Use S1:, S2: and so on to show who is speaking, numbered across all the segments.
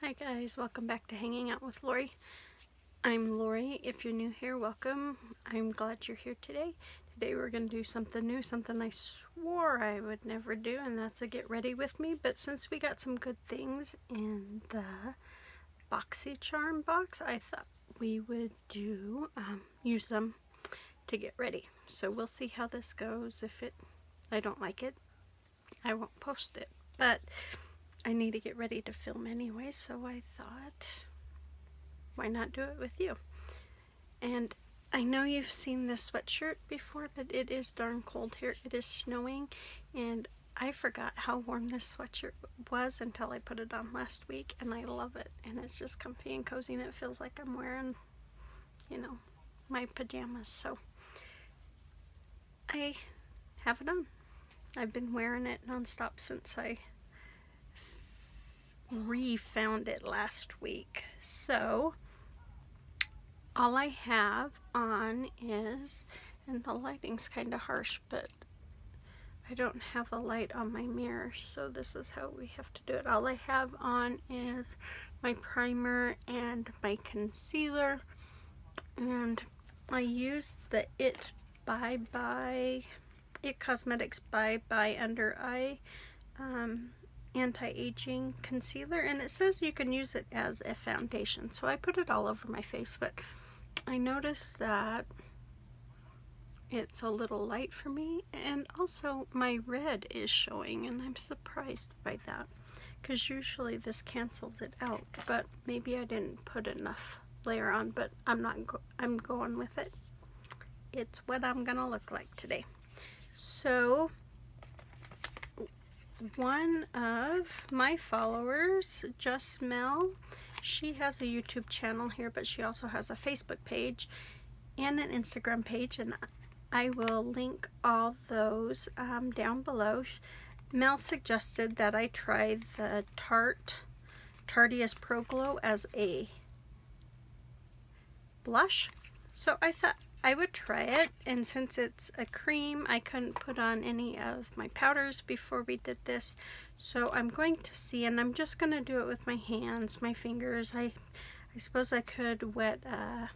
S1: Hi guys, welcome back to Hanging Out with Lori. I'm Lori. If you're new here, welcome. I'm glad you're here today. Today we're going to do something new, something I swore I would never do, and that's a get ready with me. But since we got some good things in the BoxyCharm box, I thought we would use them to get ready. So we'll see how this goes. If I don't like it, I won't post it. But I need to get ready to film anyway, so I thought, why not do it with you? And I know you've seen this sweatshirt before, but it is darn cold here. It is snowing, and I forgot how warm this sweatshirt was until I put it on last week, and I love it. And it's just comfy and cozy, and it feels like I'm wearing, my pajamas. So I have it on. I've been wearing it nonstop since I refound it last week. So all I have on is, and the lighting's kind of harsh, but I don't have a light on my mirror, so this is how we have to do it. All I have on is my primer and my concealer, and I use the It Cosmetics Bye Bye Under Eye anti-aging concealer, and it says you can use it as a foundation, so I put it all over my face, but I noticed that it's a little light for me, and also my red is showing, and I'm surprised by that because usually this cancels it out, but maybe I didn't put enough layer on, but I'm going with it. It's what I'm gonna look like today. So one of my followers, Just Mel, she has a YouTube channel here, but she also has a Facebook page and an Instagram page, and I will link all those down below. Mel suggested that I try the Tarteist Pro Glow as a blush, so I thought I would try it, and since it's a cream, I couldn't put on any of my powders before we did this, so I'm going to see, and I'm just going to do it with my hands, my fingers. I suppose I could wet a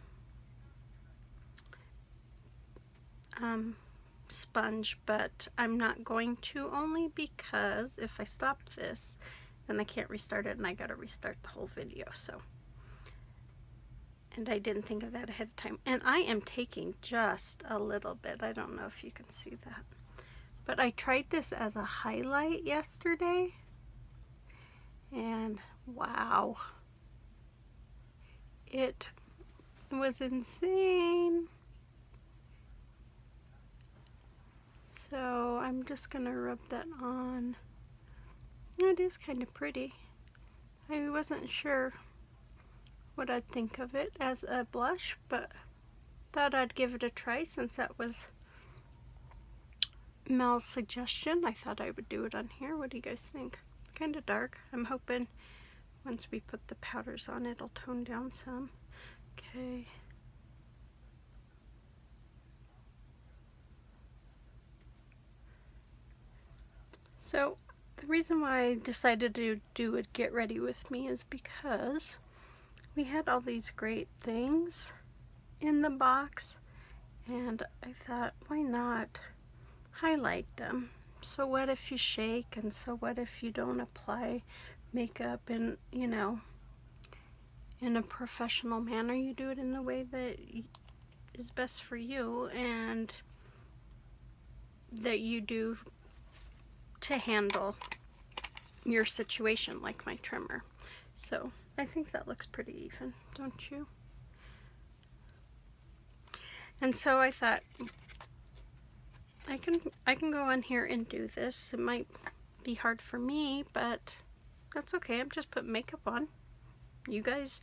S1: sponge, but I'm not going to, only because if I stop this, then I can't restart it, and I gotta restart the whole video, so. And I didn't think of that ahead of time. And I am taking just a little bit. I don't know if you can see that. But I tried this as a highlight yesterday. And wow. It was insane. So I'm just going to rub that on. It is kind of pretty. I wasn't sure what I'd think of it as a blush, but thought I'd give it a try since that was Mel's suggestion. I thought I would do it on here. What do you guys think? Kind of dark. I'm hoping once we put the powders on, it'll tone down some. Okay. So the reason why I decided to do a get ready with me is because we had all these great things in the box, and I thought, why not highlight them? So what if you shake, and so what if you don't apply makeup in, in a professional manner? You do it in the way that is best for you and that you do to handle your situation, like my trimmer. So I think that looks pretty even, don't you? And so I thought, I can go on here and do this. It might be hard for me, but that's okay. I'm just putting makeup on. You guys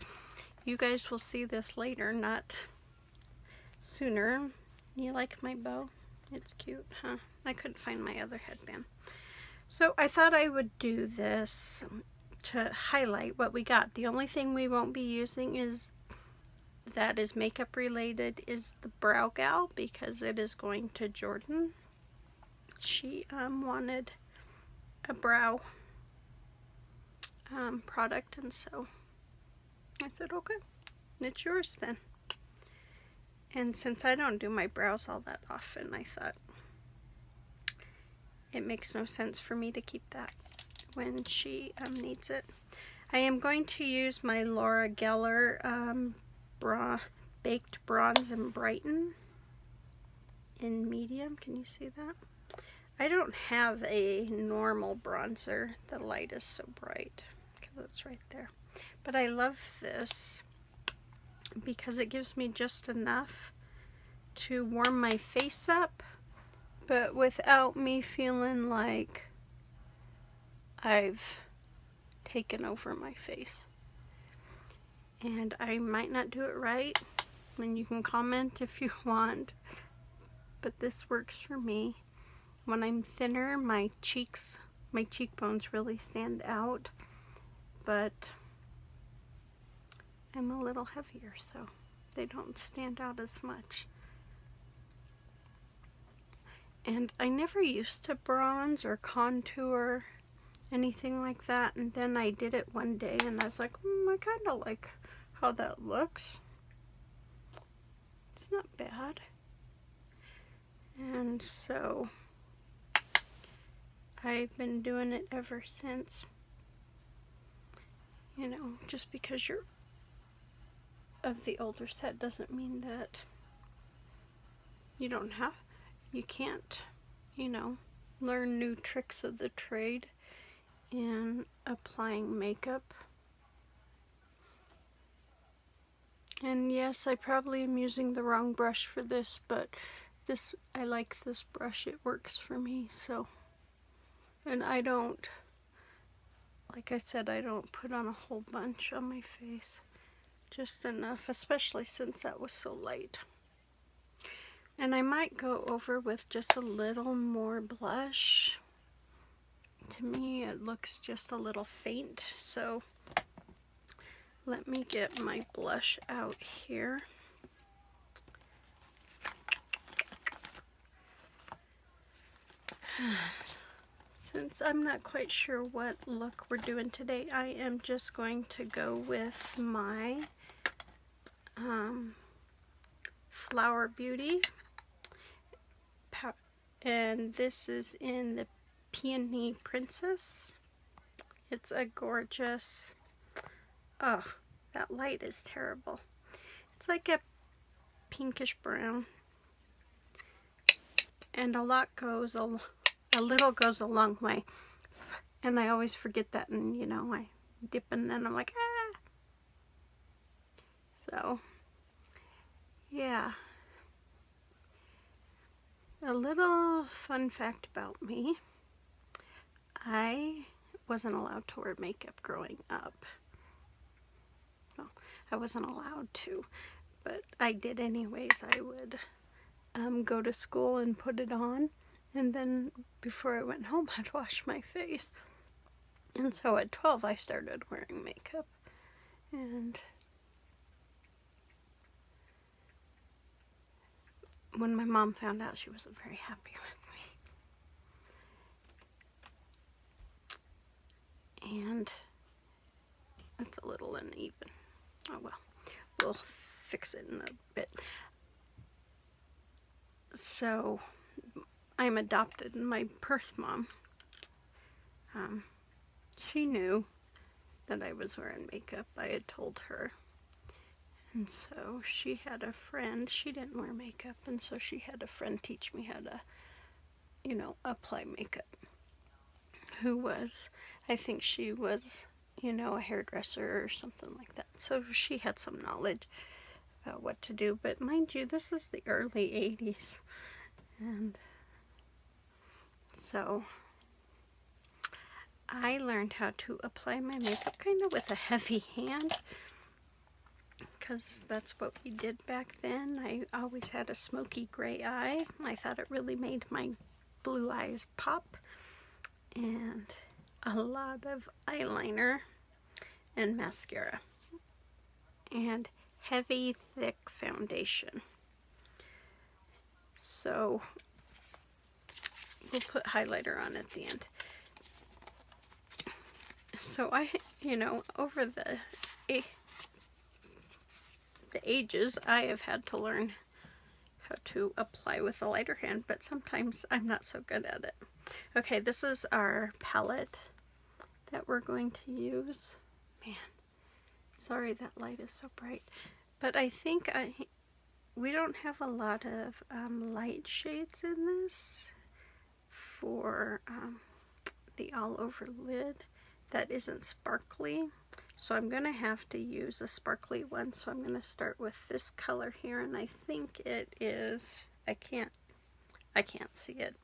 S1: will see this later, not sooner. You like my bow? It's cute, huh? I couldn't find my other headband. So I thought I would do this to highlight what we got. The only thing we won't be using that is makeup related is the Brow Gal, because it is going to Jordan. She wanted a brow product, and so I said, okay, it's yours then. And since I don't do my brows all that often, I thought it makes no sense for me to keep that when she needs it. I am going to use my Laura Geller Baked Bronze and Brighten in medium. Can you see that? I don't have a normal bronzer. The light is so bright because it's right there. But I love this because it gives me just enough to warm my face up, but without me feeling like I've taken over my face. And I might not do it right, and you can comment if you want, but this works for me. When I'm thinner, my cheekbones really stand out, but I'm a little heavier, so they don't stand out as much. And I never used to bronze or contour, anything like that, and then I did it one day and I was like, I kind of like how that looks. It's not bad. And so I've been doing it ever since. You know, just because you're of the older set doesn't mean that you can't, you know, learn new tricks of the trade in applying makeup. And yes, I probably am using the wrong brush for this, but I like this brush. It works for me, so. And I don't, like I said, I don't put on a whole bunch on my face. Just enough, especially since that was so light. And I might go over with just a little more blush. To me, it looks just a little faint, so let me get my blush out here. Since I'm not quite sure what look we're doing today, I am just going to go with my Flower Beauty. And this is in the Peony Princess. It's a gorgeous, oh, that light is terrible. It's like a pinkish brown. And a little goes a long way. And I always forget that, and you know, I dip and then I'm like, ah. So, yeah. A little fun fact about me. I wasn't allowed to wear makeup growing up. Well, I wasn't allowed to, but I did anyways. I would go to school and put it on, and then before I went home, I'd wash my face. And so at 12, I started wearing makeup. And when my mom found out, she wasn't very happy with me. And it's a little uneven. Oh well, we'll fix it in a bit. So I'm adopted, and my birth mom, she knew that I was wearing makeup. I had told her. And so she had a friend, she didn't wear makeup, and so she had a friend teach me how to, you know, apply makeup. Who was, I think she was, you know, a hairdresser or something like that. So she had some knowledge about what to do. But mind you, this is the early 80s. And so I learned how to apply my makeup kind of with a heavy hand, because that's what we did back then. I always had a smoky gray eye. I thought it really made my blue eyes pop. And a lot of eyeliner and mascara. And heavy, thick foundation. So we'll put highlighter on at the end. So over the ages, I have had to learn how to apply with a lighter hand, but sometimes I'm not so good at it. Okay, this is our palette that we're going to use. Man, sorry that light is so bright. But I think we don't have a lot of light shades in this for the all over lid that isn't sparkly. So I'm going to have to use a sparkly one. So I'm going to start with this color here, and I think it is, I can't see it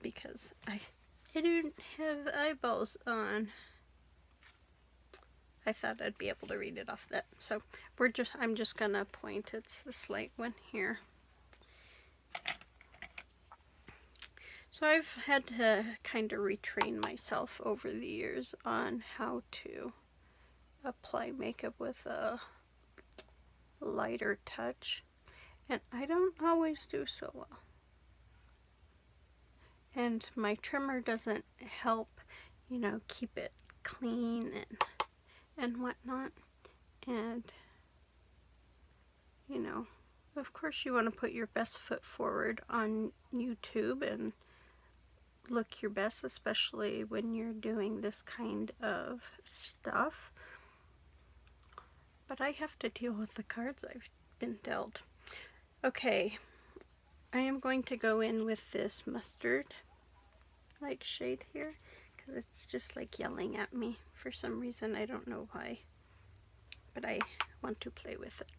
S1: because I don't have eyeballs on. I thought I'd be able to read it off that. So I'm just going to point, it's this light one here. So I've had to kind of retrain myself over the years on how to apply makeup with a lighter touch, and I don't always do so well. And my trimmer doesn't help, keep it clean and whatnot. And, of course you want to put your best foot forward on YouTube and look your best, especially when you're doing this kind of stuff. But I have to deal with the cards I've been dealt. Okay, I am going to go in with this mustard like shade here because it's just like yelling at me for some reason. I don't know why, but I want to play with it.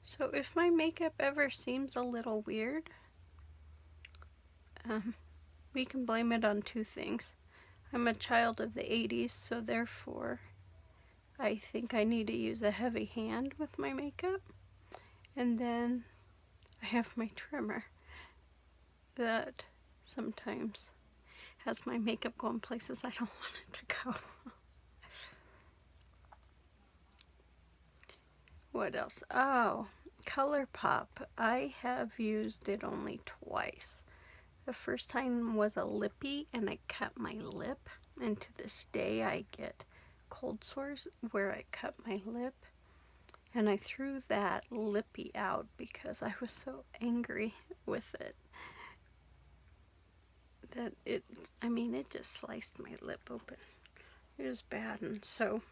S1: So if my makeup ever seems a little weird, we can blame it on two things. I'm a child of the 80s, so therefore I think I need to use a heavy hand with my makeup. And then I have my trimmer that sometimes has my makeup going places I don't want it to go. What else? Oh, ColourPop. I have used it only twice. The first time was a lippy and I cut my lip, and to this day I get cold sores where I cut my lip, and I threw that lippy out because I was so angry with it that it just sliced my lip open. It was bad. And so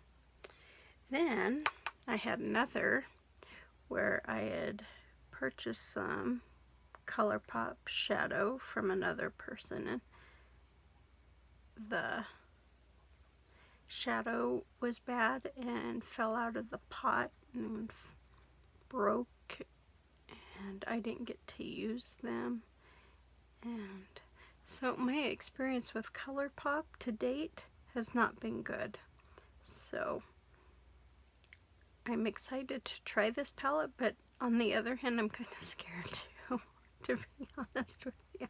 S1: then I had another where I had purchased some ColourPop shadow from another person, and the shadow was bad and fell out of the pot and broke, and I didn't get to use them. And so my experience with ColourPop to date has not been good. So I'm excited to try this palette, but on the other hand, I'm kind of scared too, to be honest with you.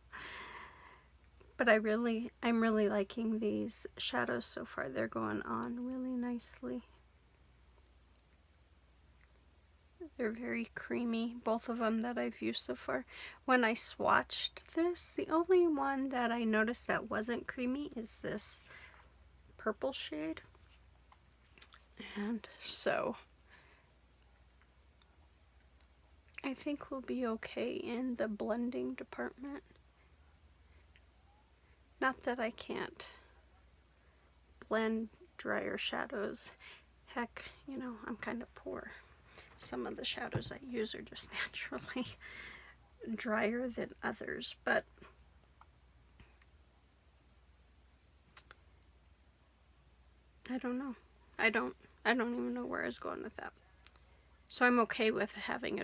S1: But I'm really liking these shadows so far. They're going on really nicely. They're very creamy, both of them that I've used so far. When I swatched this, the only one that I noticed that wasn't creamy is this purple shade. And so I think we'll be okay in the blending department. Not that I can't blend drier shadows. Heck, I'm kind of poor. Some of the shadows I use are just naturally drier than others, but I don't know. I don't even know where I was going with that. So I'm okay with having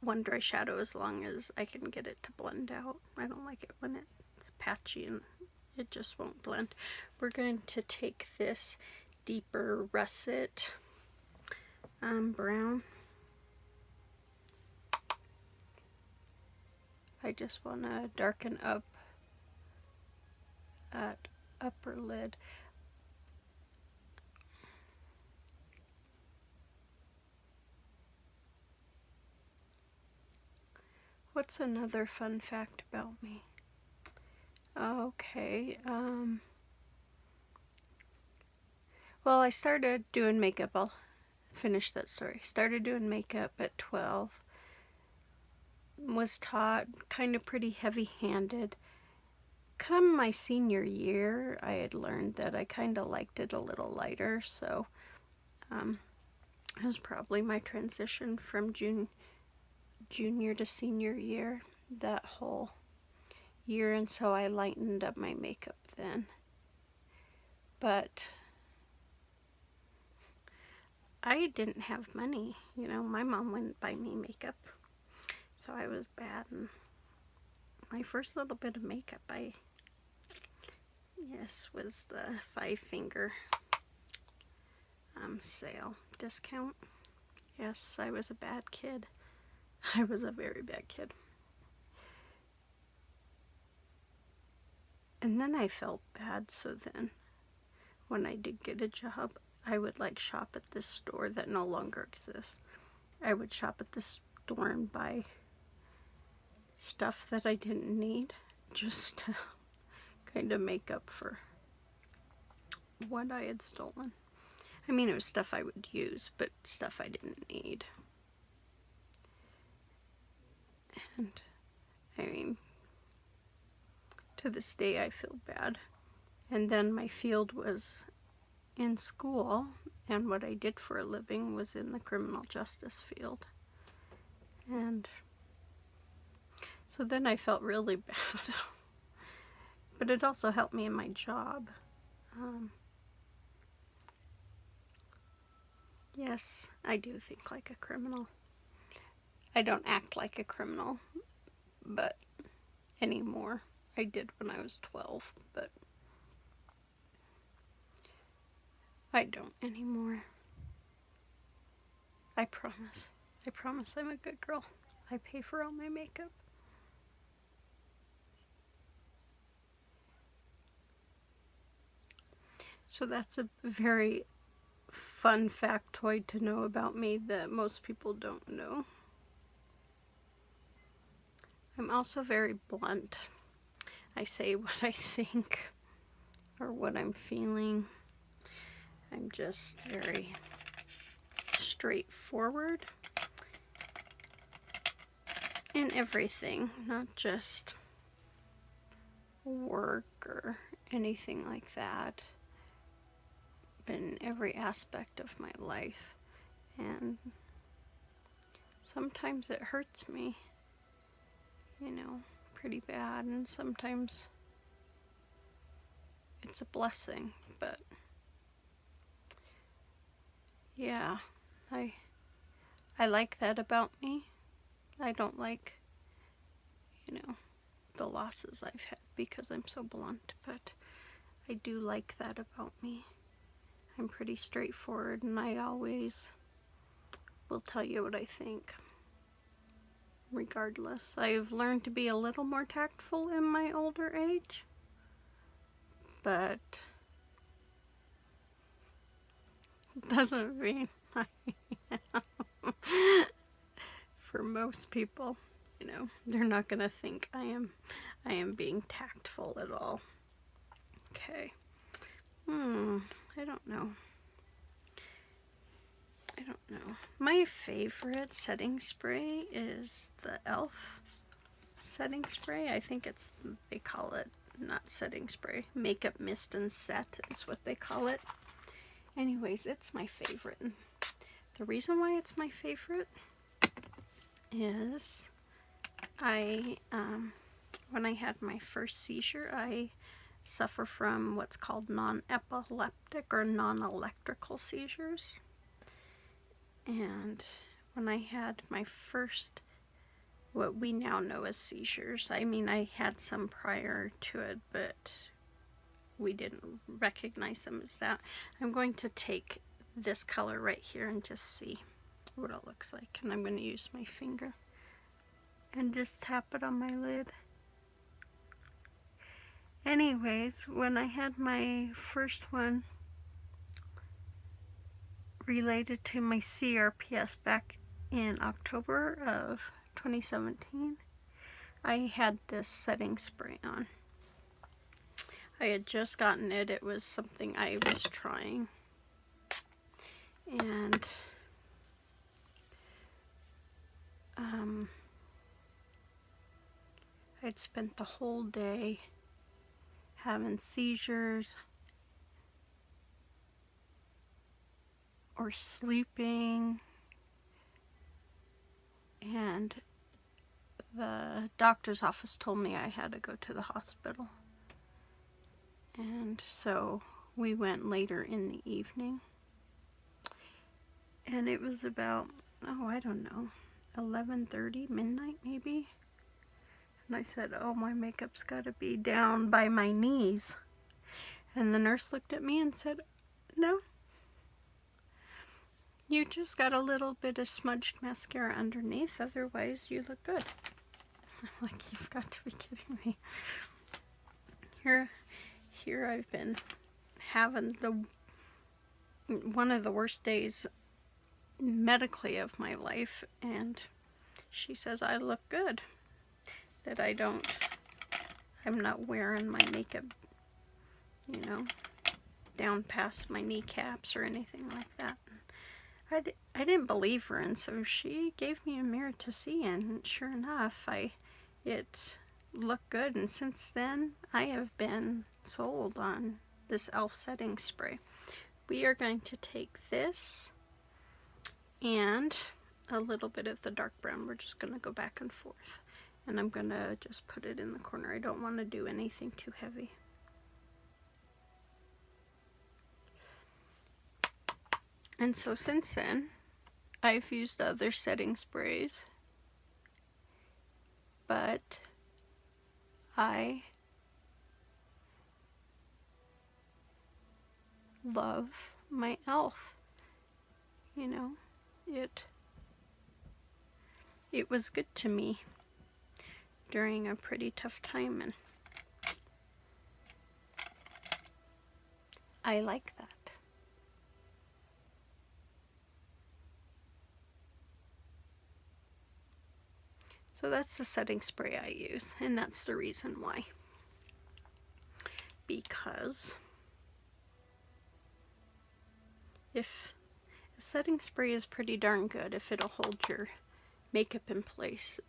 S1: one dry shadow as long as I can get it to blend out. I don't like it when it's patchy and it just won't blend. We're going to take this deeper russet brown. I just want to darken up that upper lid. What's another fun fact about me? Okay, well, I started doing makeup. I'll finish that story. Started doing makeup at 12. Was taught kind of pretty heavy-handed. Come my senior year, I had learned that I kind of liked it a little lighter, so it was probably my transition from junior to senior year, that whole year, and so I lightened up my makeup then. But I didn't have money, my mom wouldn't buy me makeup, so I was bad. And my first little bit of makeup, was the 5-finger sale discount. Yes, I was a bad kid. I was a very bad kid. And then I felt bad, so then when I did get a job, I would shop at this store that no longer exists. I would shop at this store and buy stuff that I didn't need, just to kind of make up for what I had stolen. I mean, it was stuff I would use, but stuff I didn't need. And, I mean, to this day I feel bad. And then my field was in school, and what I did for a living was in the criminal justice field. And so then I felt really bad. But it also helped me in my job. Yes, I do think like a criminal. I don't act like a criminal, but anymore. I did when I was 12, but I don't anymore. I promise. I promise I'm a good girl. I pay for all my makeup. So that's a very fun factoid to know about me that most people don't know. I'm also very blunt. I say what I think or what I'm feeling. I'm just very straightforward in everything, not just work or anything like that, but in every aspect of my life. And sometimes it hurts me, pretty bad, and sometimes it's a blessing. But yeah, I like that about me. I don't like, the losses I've had because I'm so blunt, but I do like that about me. I'm pretty straightforward, and I always will tell you what I think, regardless. I've learned to be a little more tactful in my older age, but doesn't mean I am. For most people, they're not gonna think I am being tactful at all. Okay. I don't know. My favorite setting spray is the e.l.f. setting spray. I think they call it, not setting spray, makeup mist and set is what they call it. Anyways, it's my favorite. The reason why it's my favorite is when I had my first seizure, I suffer from what's called non-epileptic or non-electrical seizures. And when I had my first, what we now know as seizures, I mean, I had some prior to it, but we didn't recognize them as that. I'm going to take this color right here and just see what it looks like. And I'm going to use my finger and just tap it on my lid. Anyways, when I had my first one related to my CRPS back in October of 2017, I had this setting spray on. I had just gotten it. It was something I was trying. And I'd spent the whole day having seizures or sleeping, and the doctor's office told me I had to go to the hospital. And so we went later in the evening, and it was about, oh, I don't know, 11:30, midnight maybe. And I said, oh, my makeup's got to be down by my knees. And the nurse looked at me and said, no, you just got a little bit of smudged mascara underneath, otherwise you look good. I'm like, you've got to be kidding me. Here I've been having one of the worst days medically of my life, and she says I look good. That I'm not wearing my makeup, you know, down past my kneecaps or anything like that. I didn't believe her, and so she gave me a mirror to see, and sure enough, it looked good. And since then, I have been sold on this e.l.f. setting spray. We are going to take this and a little bit of the dark brown. We're just going to go back and forth. And I'm going to just put it in the corner. I don't want to do anything too heavy. And so since then, I've used other setting sprays, but I love my e.l.f. You know, it was good to me during a pretty tough time, and I like that. So that's the setting spray I use, and that's the reason why. Because if a setting spray is pretty darn good, if it'll hold your makeup in place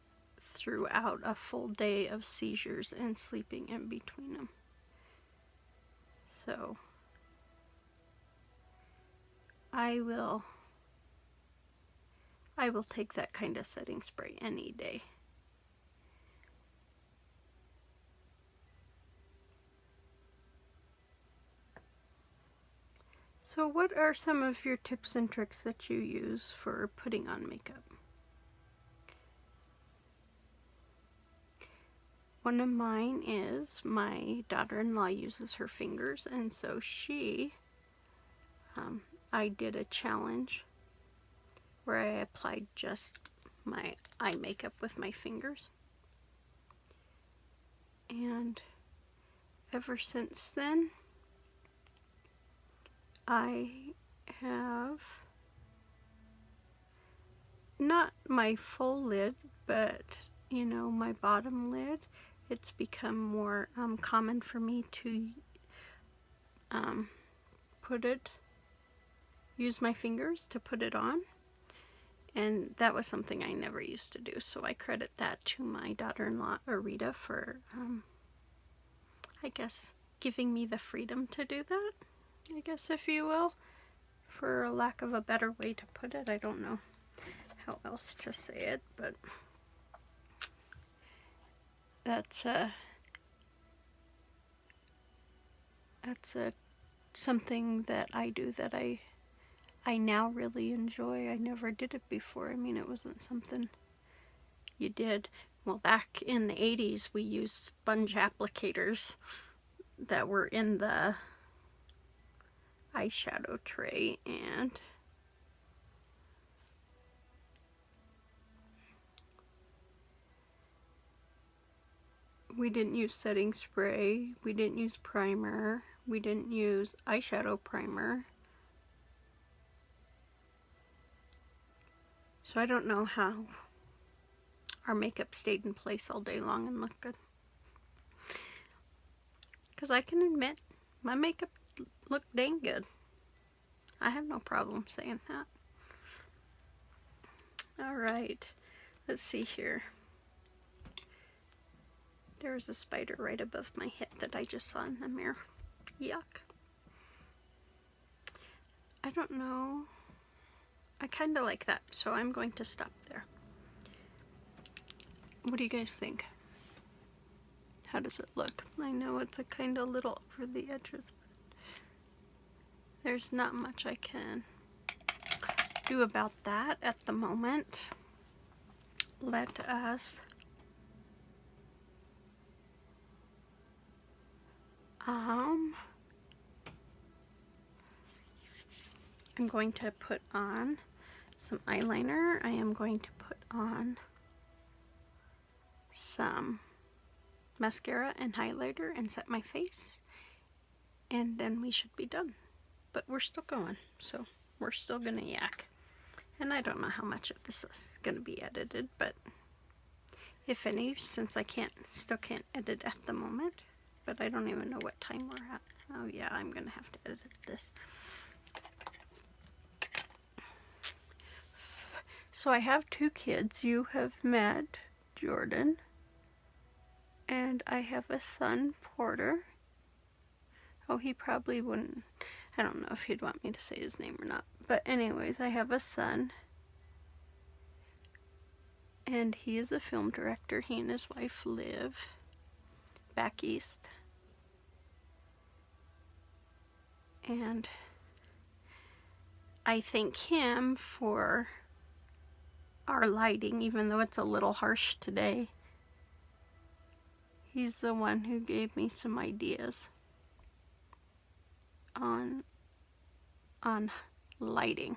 S1: throughout a full day of seizures and sleeping in between them. So I will take that kind of setting spray any day. So what are some of your tips and tricks that you use for putting on makeup? One of mine is my daughter-in-law uses her fingers, and so I did a challenge where I applied just my eye makeup with my fingers. And ever since then, I have not my full lid, but you know, my bottom lid. It's become more common for me to use my fingers to put it on, and that was something I never used to do. So I credit that to my daughter-in-law Arita for, I guess, giving me the freedom to do that. I guess, if you will, for lack of a better way to put it. I don't know how else to say it, but that's something that I do that I now really enjoy. I never did it before. I mean, it wasn't something you did. Well, back in the 80s, we used sponge applicators that were in the eyeshadow tray, and we didn't use setting spray, we didn't use primer, we didn't use eyeshadow primer. So I don't know how our makeup stayed in place all day long and looked good. Because I can admit, my makeup looked dang good. I have no problem saying that. Alright, let's see here. There's a spider right above my head that I just saw in the mirror. Yuck. I don't know. I kind of like that, so I'm going to stop there. What do you guys think? How does it look? I know it's a kind of little over the edges. There's not much I can do about that at the moment. Let us I'm going to put on some eyeliner. I am going to put on some mascara and highlighter and set my face, and then we should be done. But we're still going, so we're still gonna yak. And I don't know how much of this is gonna be edited, but if any, since I still can't edit at the moment. But I don't even know what time we're at. Oh yeah, I'm gonna have to edit this. So I have 2 kids. You have met Jordan. And I have a son, Porter. Oh, he probably wouldn't. I don't know if he'd want me to say his name or not. But anyways, I have a son. And he is a film director. He and his wife live back east. And I thank him for our lighting, even though it's a little harsh today. He's the one who gave me some ideas on lighting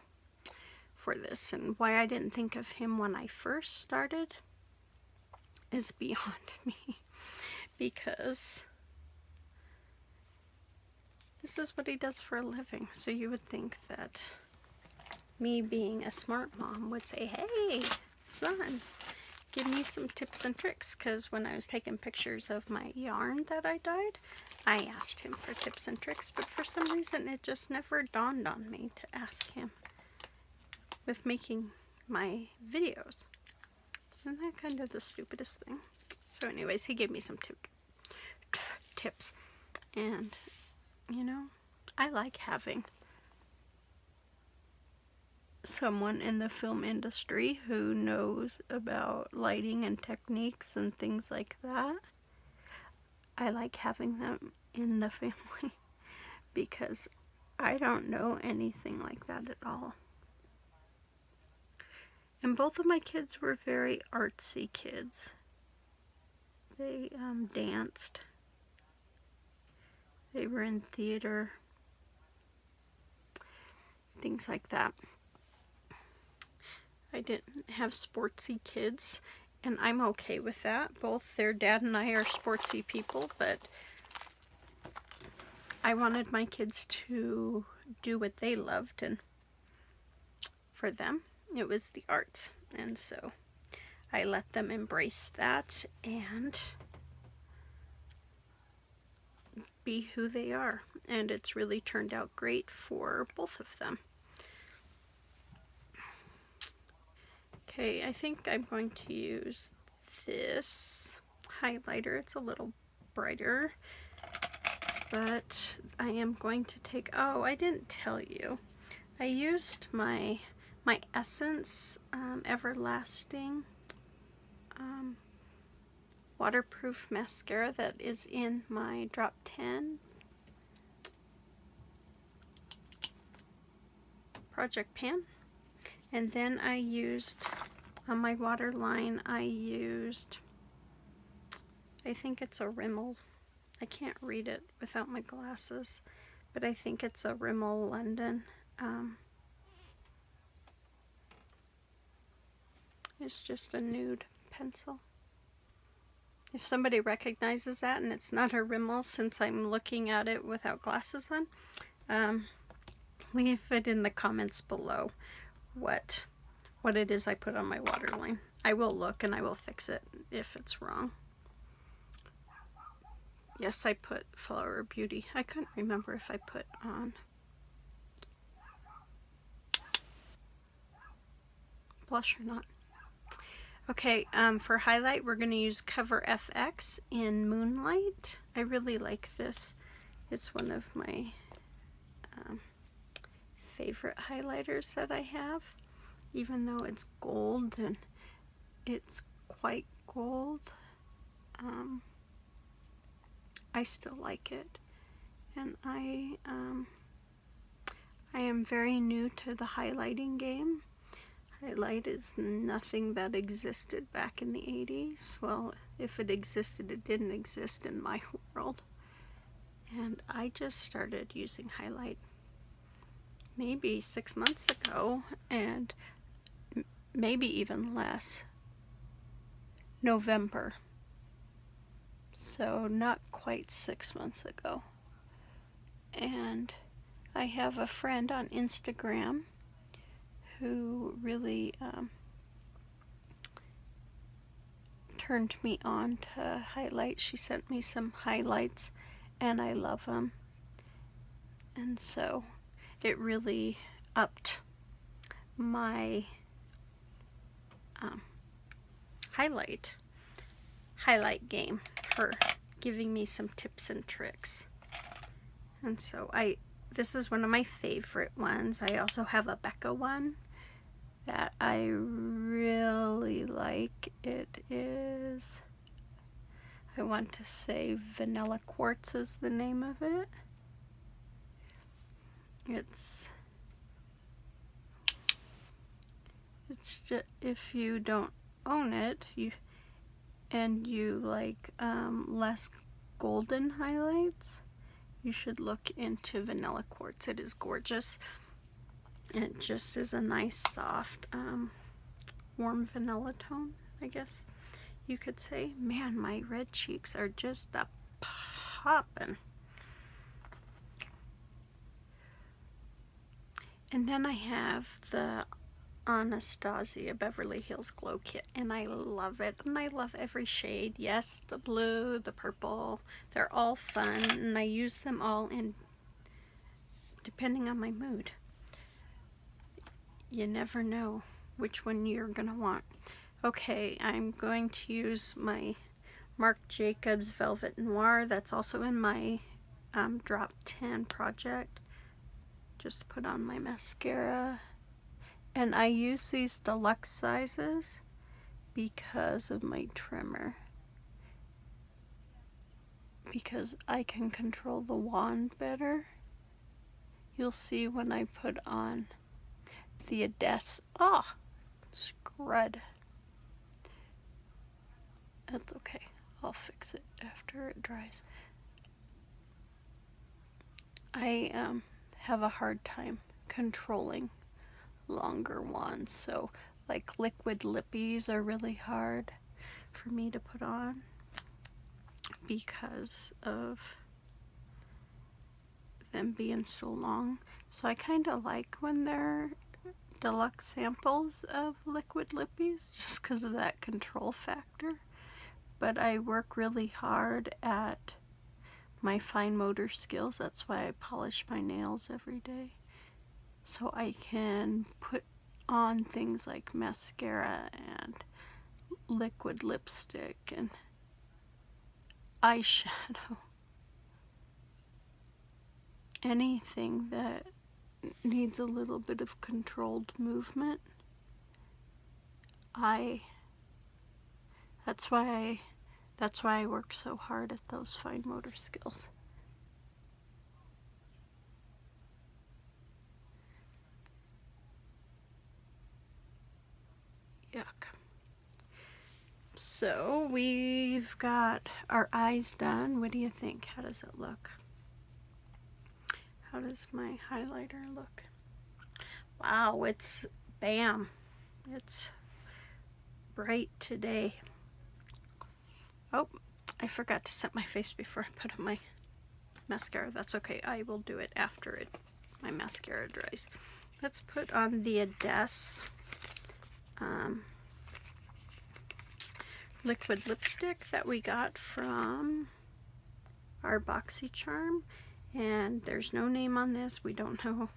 S1: for this, and why I didn't think of him when I first started is beyond me, because this is what he does for a living. So you would think that me, being a smart mom, would say, hey son, give me some tips and tricks, because when I was taking pictures of my yarn that I dyed, I asked him for tips and tricks, but for some reason it just never dawned on me to ask him with making my videos. Isn't that kind of the stupidest thing? So anyways, he gave me some tips, and you know, I like having someone in the film industry who knows about lighting and techniques and things like that. I like having them in the family because I don't know anything like that at all. And both of my kids were very artsy kids. They danced. They were in theater. Things like that. I didn't have sportsy kids, and I'm okay with that. Both their dad and I are sportsy people, but I wanted my kids to do what they loved, and for them, it was the arts. And so I let them embrace that and be who they are. And it's really turned out great for both of them. Okay, I think I'm going to use this highlighter. It's a little brighter, but I am going to take, oh, I didn't tell you. I used my Essence Everlasting waterproof mascara that is in my Drop 10 project pan. And then I used, on my waterline, I used, I think it's a Rimmel. I can't read it without my glasses, but I think it's a Rimmel London. It's just a nude pencil. If somebody recognizes that and it's not a Rimmel, since I'm looking at it without glasses on, leave it in the comments below what it is I put on my waterline. I will look and I will fix it if it's wrong. Yes, I put Flower Beauty. I couldn't remember if I put on blush or not. Okay, for highlight, we're going to use Cover FX in Moonlight. I really like this. It's one of my favorite highlighters that I have, even though it's gold and it's quite gold. I still like it, and I am very new to the highlighting game. Highlight is nothing that existed back in the 80s. Well, if it existed, it didn't exist in my world. And I just started using highlight maybe 6 months ago, and maybe even less. November. So not quite 6 months ago. And I have a friend on Instagram who really turned me on to highlight. She sent me some highlights and I love them. And so it really upped my highlight game, her giving me some tips and tricks. And so this is one of my favorite ones. I also have a Becca one that I really like. It is, I want to say Vanilla Quartz is the name of it. It's just, if you don't own it, you like less golden highlights, you should look into Vanilla Quartz. It is gorgeous. It just is a nice, soft, warm vanilla tone, I guess you could say. Man, my red cheeks are just a poppin'. And then I have the Anastasia Beverly Hills Glow Kit, and I love it, and I love every shade. Yes, the blue, the purple, they're all fun, and I use them all in depending on my mood. You never know which one you're gonna want. Okay, I'm going to use my Marc Jacobs Velvet Noir. That's also in my Drop 10 project. Just put on my mascara. And I use these deluxe sizes because of my trimmer. Because I can control the wand better. You'll see when I put on the Odessa. Oh, scrud. That's okay. I'll fix it after it dries. I have a hard time controlling longer wands, so like liquid lippies are really hard for me to put on because of them being so long. So I kind of like when they're deluxe samples of liquid lippies just because of that control factor. But I work really hard at my fine motor skills. That's why I polish my nails every day, so I can put on things like mascara and liquid lipstick and eyeshadow. Anything that needs a little bit of controlled movement. That's why I work so hard at those fine motor skills. Yuck. So we've got our eyes done. What do you think? How does it look? How does my highlighter look? Wow, it's bam. It's bright today. Oh, I forgot to set my face before I put on my mascara. That's okay. I will do it after my mascara dries. Let's put on the Odessa liquid lipstick that we got from our BoxyCharm, and there's no name on this. We don't know.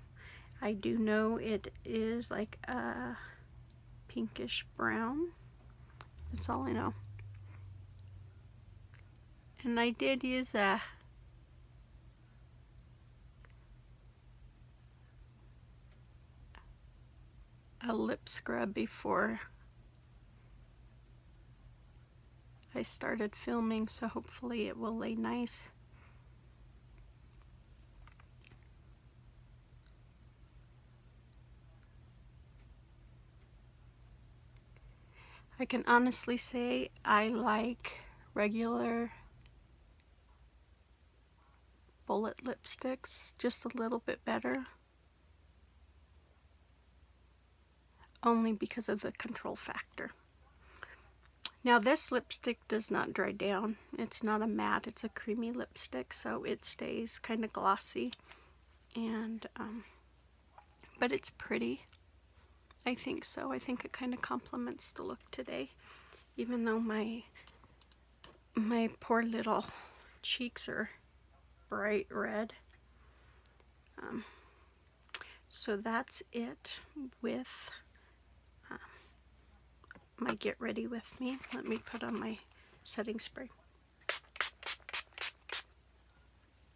S1: I do know it is like a pinkish brown. That's all I know. And I did use a lip scrub before I started filming, so hopefully it will lay nice. I can honestly say I like regular bullet lipsticks just a little bit better, only because of the control factor. Now this lipstick does not dry down. It's not a matte, it's a creamy lipstick, so it stays kind of glossy, and but it's pretty. I think so. I think it kind of complements the look today, even though my poor little cheeks are bright red. So that's it with my Get Ready With Me. Let me put on my setting spray.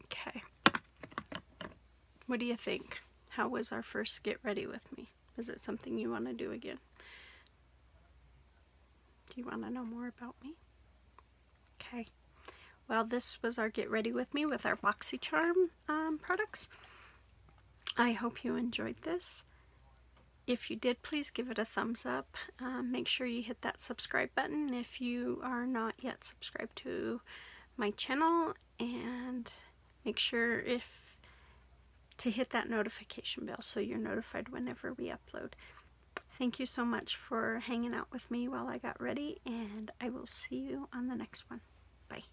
S1: Okay. What do you think? How was our first Get Ready With Me? Is it something you want to do again? Do you want to know more about me? Okay. Well, this was our Get Ready With Me with our BoxyCharm products. I hope you enjoyed this. If you did, please give it a thumbs up. Make sure you hit that subscribe button if you are not yet subscribed to my channel, and make sure to hit that notification bell so you're notified whenever we upload. Thank you so much for hanging out with me while I got ready, and I will see you on the next one. Bye.